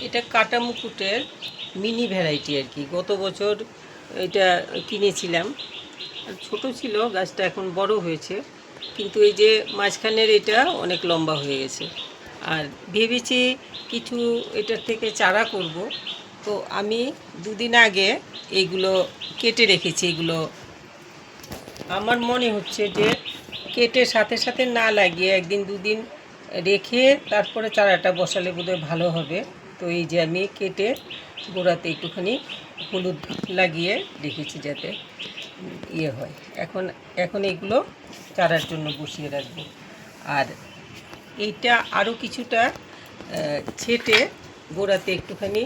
এটা কাটা মুকুটের mini variety আর কি। গত বছর এটা কিনেছিলাম, ছোট ছিল গাছটা, এখন বড় হয়েছে, কিন্তু এই যে মাঝখানের এটা অনেক লম্বা হয়ে গেছে। আর ভেবেছি কিছু এটার থেকে চারা করব। তো আমি দুদিন আগে এইগুলো কেটে রেখেছি। এগুলো আমার মনে হচ্ছে যে কেটে সাথে সাথে না লাগিয়ে একদিন দুদিন রেখে তারপরে চারাটা বসালে বোধহয় ভালো হবে। তো এই যে আমি কেটে গোড়াতে একটুখানি হলুদ লাগিয়ে রেখেছি যাতে ইয়ে হয়। এখন এখন এগুলো চারার জন্য বসিয়ে রাখবো। আর এইটা আরও কিছুটা ছেটে গোড়াতে একটুখানি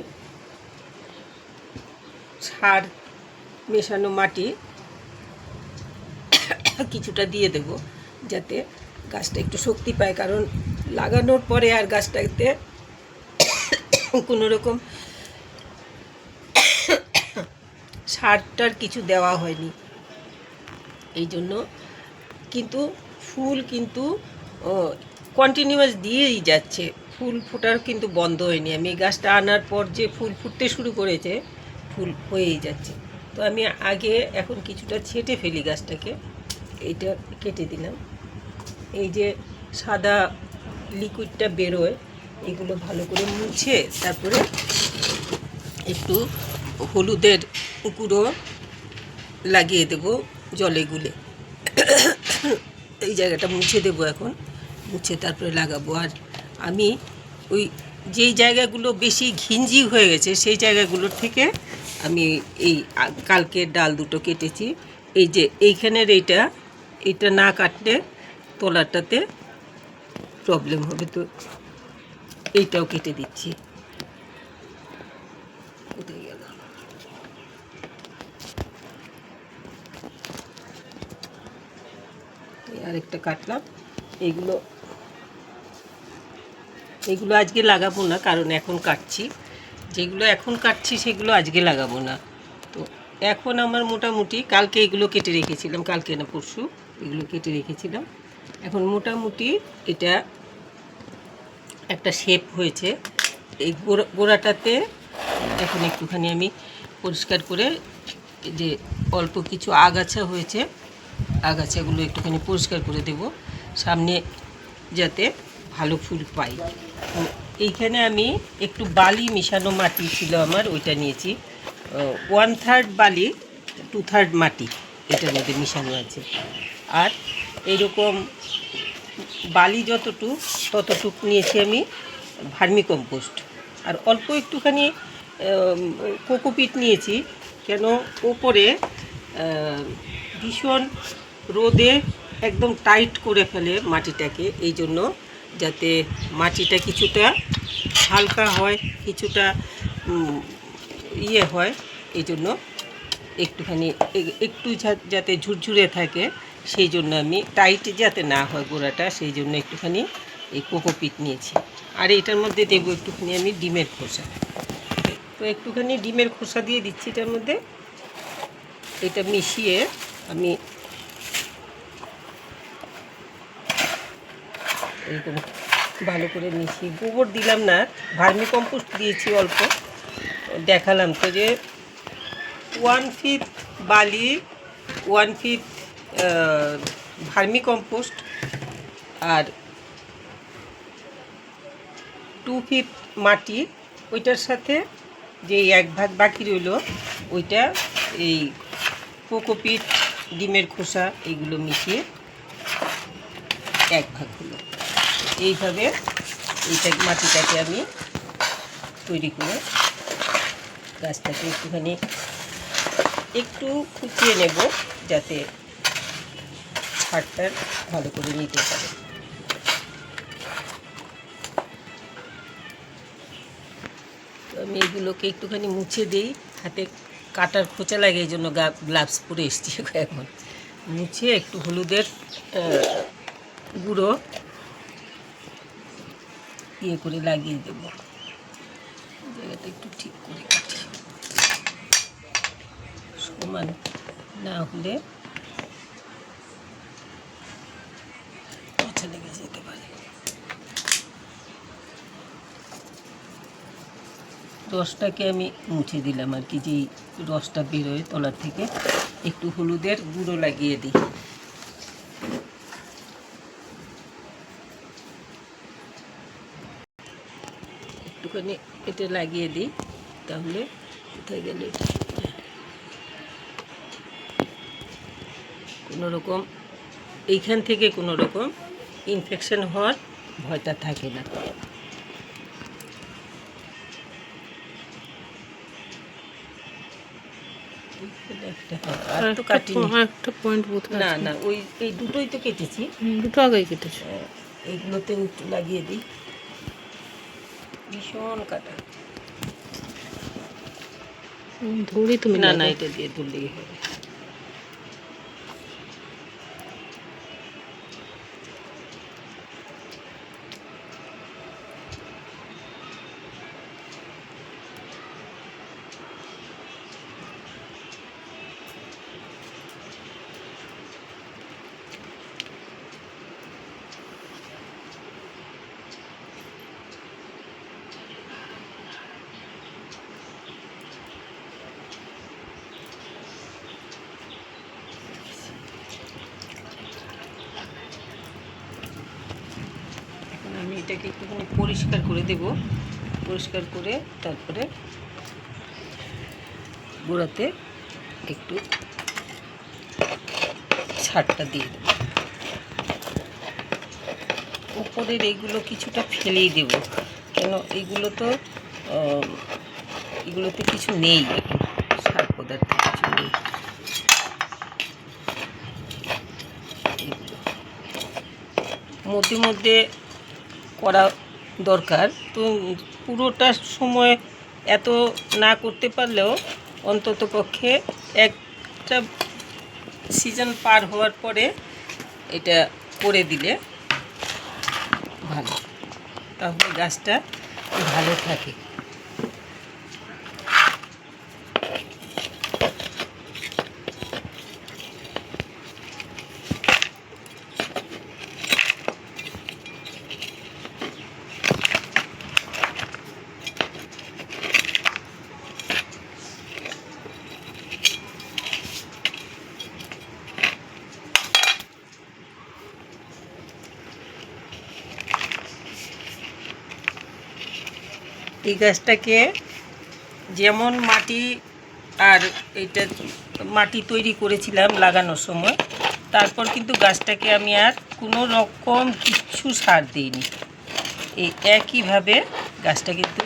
সার মেশানো মাটি কিছুটা দিয়ে দেব, যাতে গাছটা একটু শক্তি পায়। কারণ লাগানোর পরে আর গাছটাতে কোনো রকম সারটার কিছু দেওয়া হয়নি, এই জন্য। কিন্তু ফুল কিন্তু কন্টিনিউয়াস দিয়েই যাচ্ছে, ফুল ফোটার কিন্তু বন্ধ হয়নি। আমি এই গাছটা আনার পর যে ফুল ফুটতে শুরু করেছে, ফুল হয়েই যাচ্ছে। তো আমি আগে এখন কিছুটা ছেটে ফেলি গাছটাকে। এইটা কেটে দিলাম। এই যে সাদা লিকুইডটা বেরোয়, এগুলো ভালো করে মুছে তারপরে একটু হলুদের গুঁড়ো লাগিয়ে দেব জলে গুলে। এই জায়গাটা মুছে দেবো এখন, মুছে তারপরে লাগাবো। আর আমি ওই যেই জায়গাগুলো বেশি ঘিঞ্জি হয়ে গেছে সেই জায়গাগুলোর থেকে আমি এই কালকের ডাল দুটো কেটেছি। এই যে এইখানের এইটা না কাটলে তলাটাতে প্রবলেম হবে, তো এইটাও কেটে দিচ্ছি। কোথায় গেল? আরেকটা কাটলাম। এগুলো আজকে লাগাবো না, কারণ এখন কাটছি। যেগুলো এখন কাটছি সেগুলো আজকে লাগাবো না। তো এখন আমার মোটামুটি কালকে এগুলো কেটে রেখেছিলাম, কালকে না পরশু এগুলো কেটে রেখেছিলাম। এখন মোটামুটি এটা একটা শেপ হয়েছে। এই গোড়াটাতে এখন একটুখানি আমি পরিষ্কার করে, যে অল্প কিছু আগাছা হয়েছে, আগাছাগুলো একটুখানি পরিষ্কার করে দেব সামনে, যাতে ভালো ফুল পাই। তো এইখানে আমি একটু বালি মিশানো মাটি ছিল আমার, ওইটা নিয়েছি। 1/3 বালি 2/3 মাটি এটার মধ্যে মিশানো আছে। আর এইরকম বালি ততটুক নিয়েছি আমি ভার্মি কম্পোস্ট। আর অল্প একটুখানি কোকোপিট নিয়েছি, কেন ওপরে ভীষণ রোদে একদম টাইট করে ফেলে মাটিটাকে, এই জন্য যাতে মাটিটা কিছুটা হালকা হয়, কিছুটা ইয়ে হয়, এই জন্য একটুখানি একটু যাতে ঝুরঝুরে থাকে, সেই জন্য আমি টাইট যাতে না হয় গোড়াটা, সেই জন্য একটুখানি এই কোকোপিট নিয়েছি। আর এটার মধ্যে দেবো একটুখানি আমি ডিমের খোসা। তো একটুখানি ডিমের খোসা দিয়ে দিচ্ছি এটার মধ্যে। এটা মিশিয়ে আমি এরকম ভালো করে মিশিয়ে, গোবর দিলাম না, ভার্মি কম্পোস্ট দিয়েছি অল্প। দেখালাম তো যে 1/5 বালি, 1/5 ভার্মি কম্পোস্ট, আর 2/5 মাটি। ওইটার সাথে যে 1 ভাগ বাকি রইল, ওইটা এই কোকোপিট, ডিমের খোসা, এইগুলো মিশিয়ে 1 ভাগ হলো। এইভাবে মাটিটাকে আমি তৈরি করে গাছটাকে একটুখানি একটু খুঁচিয়ে নেব, যাতে ছাদটা ভালো করে নিতে পারে। তো আমি এগুলোকে একটুখানি মুছে দিই, হাতে কাটার খোঁচা লাগে, এই জন্য গ্লাভস পরে এসছি এখন। মুছে একটু হলুদের গুঁড়ো ইয়ে করে লাগিয়ে দেবো। জায়গাটা একটু ঠিক করে কাটি, সমান না হলে খোঁচা লেগে যেতে পারে। রসটাকে আমি মুছে দিলাম আর কি, যেই রসটা বেরোয় তলার থেকে। একটু হলুদের গুঁড়ো লাগিয়ে দিই। একটুখানি এটা লাগিয়ে দিই, তাহলে কোথায় গেল এটা, কোনো রকম এইখান থেকে কোনো রকম ইনফেকশন হওয়ার ভয়টা থাকে না। একটা পয়েন্ট না না, ওই এই দুটোই তো কেটেছি, দুটো আগেই কেটেছি। এইগুলোতেও একটু লাগিয়ে দিই। ভীষণ কাটা, ধরি তুমি? না না, এটা দিয়ে তুললেই হবে। আমি এটাকে একটুখানি পরিষ্কার করে দেব, পরিষ্কার করে তারপরে গোড়াতে একটু ছাড়টা দিয়ে দেব। উপরের এইগুলো কিছুটা ফেলেই দেব, কেন এইগুলো তো এগুলোতে কিছু নেই, এখন সার পদার্থ কিছু নেই। মধ্যে মধ্যে করা দরকার, তো পুরোটা সময় এত না করতে পারলেও অন্তত পক্ষে একটা সিজন পার হওয়ার পরে এটা করে দিলে ভালো, তাহলে গাছটা ভালো থাকে। এই গাছটাকে যেমন মাটি আর এটা মাটি তৈরি করেছিলাম লাগানোর সময়, তারপর কিন্তু গাছটাকে আমি আর কোনো রকম কিচ্ছু সার দিইনি। এই একইভাবে গাছটা কিন্তু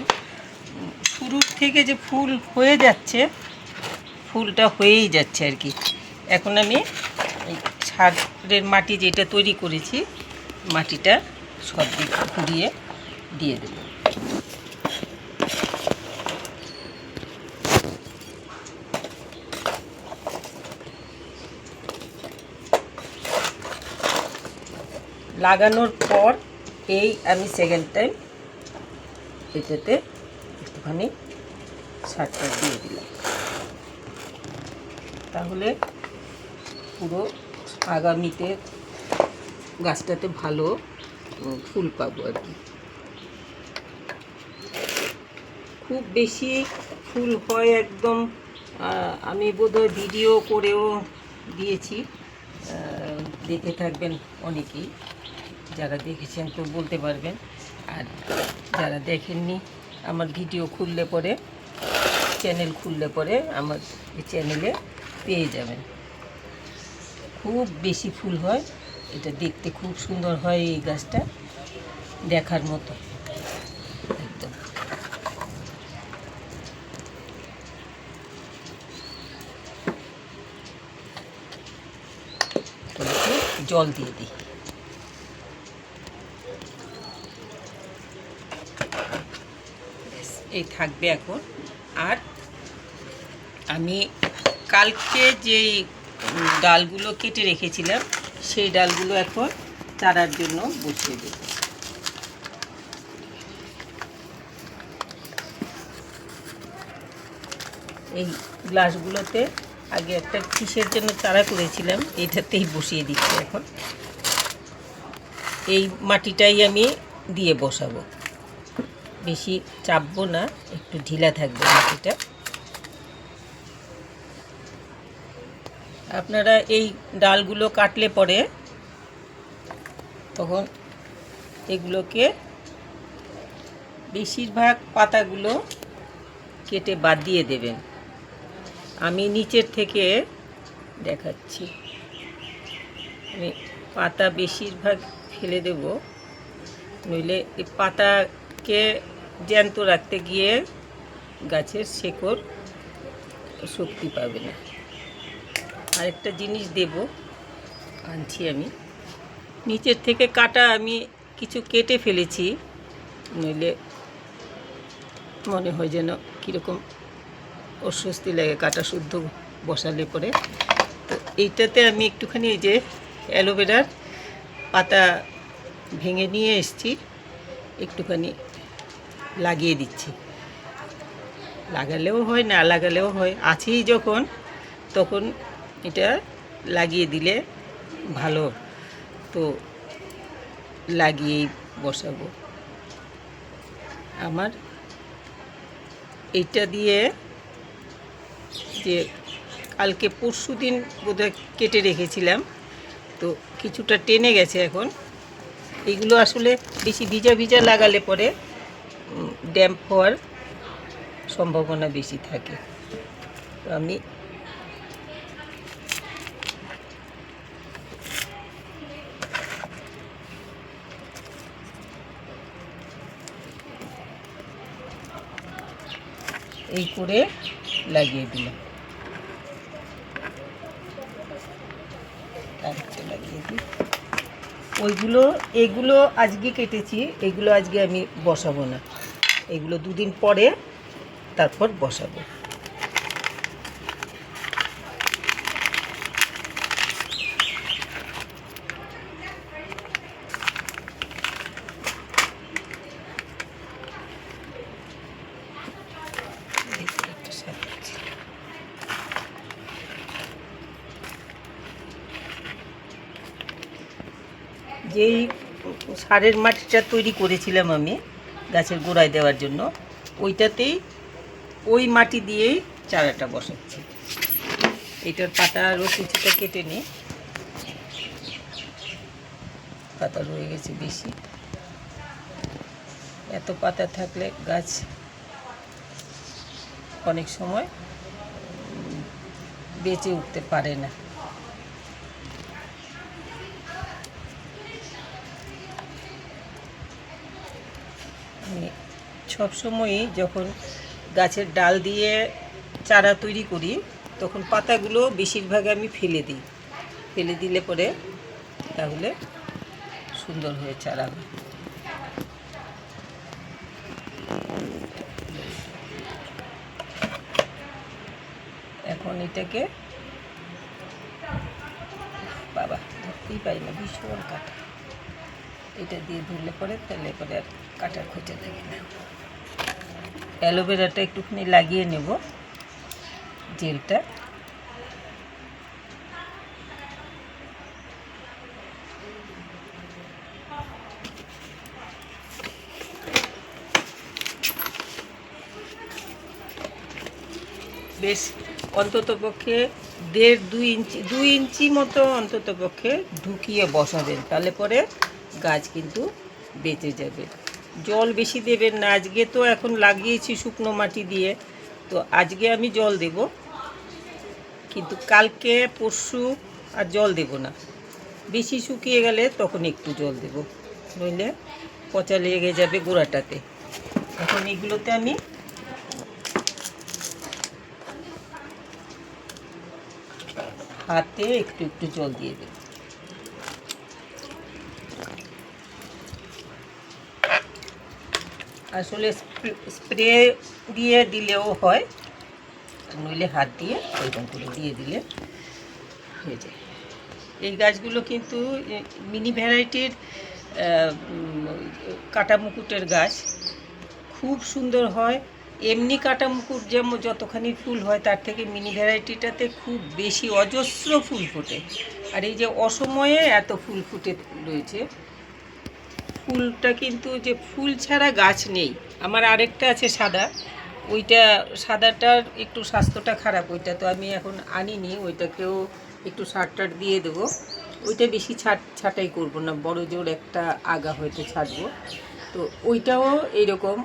শুরুর থেকে যে ফুল হয়ে যাচ্ছে, ফুলটা হয়েই যাচ্ছে আর কি। এখন আমি এই সারের মাটি যেটা তৈরি করেছি, মাটিটা সব দিক ঘুরিয়ে দিয়ে দেব। লাগানোর পর এই আমি সেকেন্ড টাইম এটাতে একটুখানি সারটা দিয়ে দিলাম, তাহলে পুরো আগামীতে গাছটাতে ভালো ফুল পাবো আর কি। খুব বেশি ফুল হয় একদম, আমি বোধহয় ভিডিও করেও দিয়েছি, দেখে থাকবেন অনেকেই, যারা দেখেছেন তো বলতে পারবেন, আর যারা দেখেননি আমার ভিডিও খুললে পরে, চ্যানেল খুললে পরে আমার এই চ্যানেলে পেয়ে যাবেন। খুব বেশি ফুল হয়, এটা দেখতে খুব সুন্দর হয়, এই গাছটা দেখার মতো একদম। জল দিয়ে দিই। এই থাকবে এখন। আর আমি কালকে যেই ডালগুলো কেটে রেখেছিলাম, সেই ডালগুলো এখন চারার জন্য বসিয়ে দেব। এই গ্লাসগুলোতে আগে একটা কিসের জন্য চারা করেছিলাম, এটাতেই বসিয়ে দিচ্ছি এখন। এই মাটিটাই আমি দিয়ে বসাবো, বেশি চাপবো না, একটু ঢিলা থাকবে মাটিটা। আপনারা এই ডালগুলো কাটলে পরে তখন এগুলোকে বেশিরভাগ পাতাগুলো কেটে বাদ দিয়ে দেবেন। আমি নিচের থেকে দেখাচ্ছি, আমি পাতা বেশিরভাগ ফেলে দেব, নইলে এই পাতাকে জ্যান্ত রাখতে গিয়ে গাছের শেকড় শক্তি পাবে না। আরেকটা জিনিস দেব, আনছি আমি নিচের থেকে কাটা, আমি কিছু কেটে ফেলেছি, নইলে মনে হয় যেন কীরকম অস্বস্তি লাগে কাটা শুদ্ধ বসালে পরে। তো এইটাতে আমি একটুখানি এই যে অ্যালোভেরার পাতা ভেঙে নিয়ে এসেছি, একটুখানি লাগিয়ে দিচ্ছি। লাগালেও হয়, না লাগালেও হয়, আছেই যখন, তখন এটা লাগিয়ে দিলে ভালো। তো লাগিয়েই বসাবো। আমার এইটা দিয়ে যে কালকে পরশু দিন বোধহয় কেটে রেখেছিলাম, তো কিছুটা টেনে গেছে এখন। এগুলো আসলে বেশি ভিজা ভিজা লাগালে পরে ড্যাম্প হওয়ার সম্ভাবনা বেশি থাকে। তো আমি এই করে লাগিয়ে দিলাম, লাগিয়ে দিই। এগুলো আজকে কেটেছি, এগুলো আজকে আমি বসাবো না, এগুলো দুদিন পরে তারপর বসাবো। যেই সারের মাটিটা তৈরি করেছিলাম আমি গাছের গোড়ায় দেওয়ার জন্য, ওইটাতেই ওই মাটি দিয়েই চারাটা বসাচ্ছি। এটার পাতা আরও কিছুটা কেটে নিই, পাতা রয়ে গেছে বেশি। এত পাতা থাকলে গাছ অনেক সময় বেঁচে উঠতে পারে না। আমি সবসময়ই যখন গাছের ডাল দিয়ে চারা তৈরি করি, তখন পাতাগুলো বেশিরভাগ আমি ফেলে দিই। ফেলে দিলে পরে তাহলে সুন্দর হয়ে চারা হয়। এখন এটাকে বাবা ধরতেই পারি না, ভীষণ কাটা। এটা দিয়ে ধরলে পরে তাহলে পরে আর কাটার খোঁজা লাগে না। অ্যালোভেরাটা একটুখানি লাগিয়ে নেব, জেলটা। বেশ অন্ততপক্ষে 1.5-2 ইঞ্চি মতো অন্ততপক্ষে ঢুকিয়ে বসাবেন, তাহলে পরে গাছ কিন্তু বেঁচে যাবে। জল বেশি দেবেন না। আজকে তো এখন লাগিয়েছি শুকনো মাটি দিয়ে, তো আজকে আমি জল দেব, কিন্তু কালকে পরশু আর জল দেব না। বেশি শুকিয়ে গেলে তখন একটু জল দেব, নইলে পচা লেগে যাবে গোড়াটাতে। এখন এগুলোতে আমি হাতে একটু একটু জল দিয়ে দেব। আসলে স্প্রে দিয়ে দিলেও হয়, নইলে হাত দিয়ে ওইরকম করে দিয়ে দিলে হয়ে যায়। এই গাছগুলো কিন্তু মিনি ভ্যারাইটির কাটা মুকুটের গাছ, খুব সুন্দর হয়। এমনি কাটা মুকুট যেমন যতখানি ফুল হয়, তার থেকে মিনি ভ্যারাইটিটাতে খুব বেশি অজস্র ফুল ফোটে। আর এই যে অসময়ে এত ফুল ফুটে রয়েছে, ফুলটা কিন্তু যে ফুল ছাড়া গাছ নেই। আমার আরেকটা আছে সাদা, ওইটা সাদাটার একটু স্বাস্থ্যটা খারাপ, ওইটা তো আমি এখন আনিনি, ওইটাকেও একটু সার টার দিয়ে দেবো। ওইটা বেশি ছাঁটাই করবো না, বড় জোর একটা আগা হয়তো ছাড়বো। তো ওইটাও এইরকম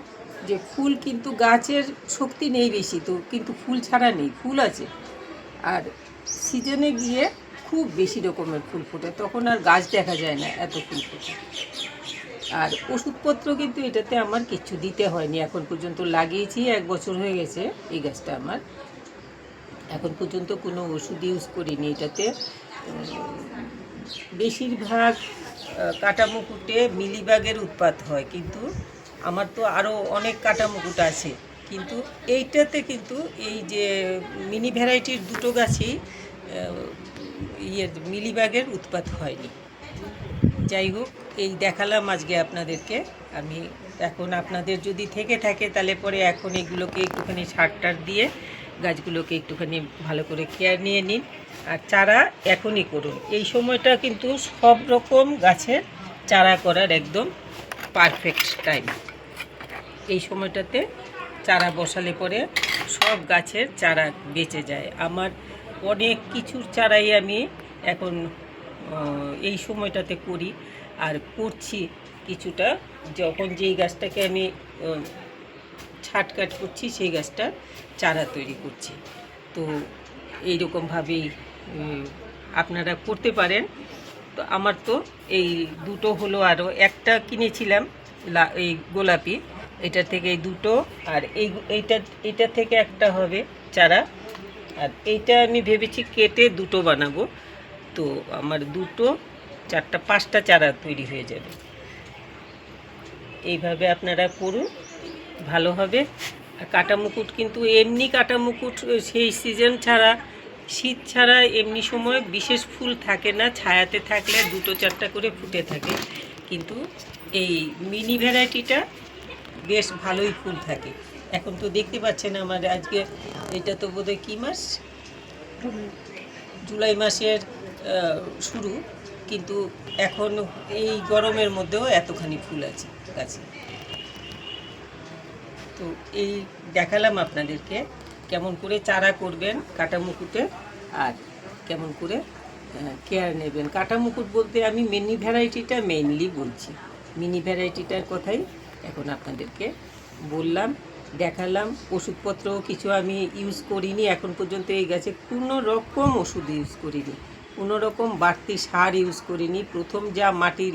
যে ফুল কিন্তু গাছের শক্তি নেই বেশি, তো কিন্তু ফুল ছাড়া নেই, ফুল আছে। আর সিজনে গিয়ে খুব বেশি রকমের ফুল ফোটে, তখন আর গাছ দেখা যায় না, এত ফুল ফোটে। আর ওষুধপত্র কিন্তু এটাতে আমার কিচ্ছু দিতে হয়নি এখন পর্যন্ত, লাগিয়েছি 1 বছর হয়ে গেছে এই গাছটা আমার, এখন পর্যন্ত কোনো ওষুধ ইউজ করিনি এটাতে। বেশিরভাগ কাটামুকুটে মিলিবাগের উৎপাত হয়, কিন্তু আমার তো আরও অনেক কাটামুকুট আছে, কিন্তু এইটাতে কিন্তু এই যে মিনি ভ্যারাইটির দুটো গাছই মিলিবাগের উৎপাত হয়নি। যাই হোক, এই দেখালাম আজকে আপনাদেরকে আমি। এখন আপনাদের যদি থেকে থাকে তাহলে পরে এখন এগুলোকে একটুখানি সার টার দিয়ে গাছগুলোকে একটুখানি ভালো করে কেয়ার নিয়ে নিন, আর চারা এখনই করুন। এই সময়টা কিন্তু সব রকম গাছের চারা করার একদম পারফেক্ট টাইম। এই সময়টাতে চারা বসালে পরে সব গাছের চারা বেঁচে যায়। আমার অনেক কিছুর চারাই আমি এখন এই সময়টাতে করি, আর করছি কিছুটা। যখন যেই গাছটাকে আমি ছাটকাট করছি সেই গাছটা চারা তৈরি করছি। তো এইরকমভাবেই আপনারা করতে পারেন। তো আমার তো এই দুটো হলো, আরও একটা কিনেছিলাম এই গোলাপি, এটা থেকে এই দুটো, আর এইটা থেকে একটা হবে চারা, আর এইটা আমি ভেবেছি কেটে দুটো বানাবো। তো আমার 2, 4, 5টা চারা তৈরি হয়ে যাবে। এইভাবে আপনারা করুন, ভালো হবে। আর কাটামুকুট কিন্তু এমনি কাটামুকুট সেই সিজন ছাড়া, শীত ছাড়া এমনি সময় বিশেষ ফুল থাকে না, ছায়াতে থাকলে 2, 4টা করে ফুটে থাকে, কিন্তু এই মিনি ভ্যারাইটিটা বেশ ভালোই ফুল থাকে। এখন তো দেখতে পাচ্ছেন আমার আজকে এটা তো বোধহয় কী মাস, জুলাই মাসের শুরু, কিন্তু এখন এই গরমের মধ্যেও এতখানি ফুল আছে গাছে। তো এই দেখালাম আপনাদেরকে কেমন করে চারা করবেন কাটামুকুটে, আর কেমন করে কেয়ার নেবেন। কাটামুকুট বলতে আমি মিনি ভ্যারাইটিটা মেইনলি বলছি, মিনি ভ্যারাইটিটার কথাই এখন আপনাদেরকে বললাম, দেখালাম। ওষুধপত্রও কিছু আমি ইউজ করিনি এখন পর্যন্ত, এই গাছে কোনো রকম ওষুধ ইউজ করিনি, কোনো রকম বাড়তি সার ইউজ করিনি। প্রথম যা মাটি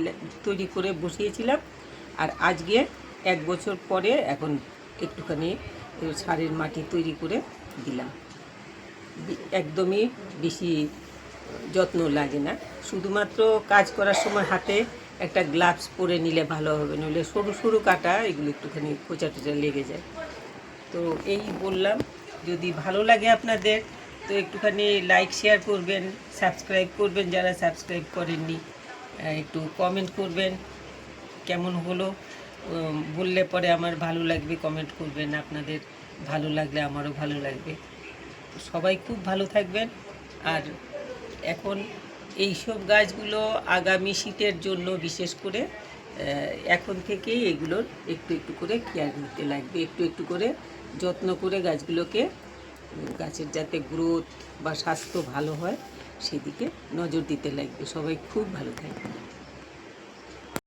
তৈরি করে বসিয়েছিলাম, আর আজকে 1 বছর পরে এখন একটুখানি সারের মাটি তৈরি করে দিলাম। একদমই বেশি যত্ন লাগে না, শুধুমাত্র কাজ করার সময় হাতে একটা গ্লাভস পরে নিলে ভালো হবে, নইলে সরু সরু কাটা এগুলো একটুখানি খোঁচা টোচা লেগে যায়। তো এই বললাম, যদি ভালো লাগে আপনাদের তো একটুখানি লাইক শেয়ার করবেন, সাবস্ক্রাইব করবেন যারা সাবস্ক্রাইব করেননি, একটু কমেন্ট করবেন কেমন হলো, বললে পরে আমার ভালো লাগবে। কমেন্ট করবেন, আপনাদের ভালো লাগলে আমারও ভালো লাগবে। সবাই খুব ভালো থাকবেন। আর এখন এইসব গাছগুলো আগামী শীতের জন্য বিশেষ করে এখন থেকেই এগুলোর একটু একটু করে কেয়ার নিতে লাগবে, একটু একটু করে যত্ন করে গাছগুলোকে, গাছের যাতে গ্রোথ বা স্বাস্থ্য ভালো হয় সেদিকে নজর দিতে লাগবে। সবাই খুব ভালো থাকবে।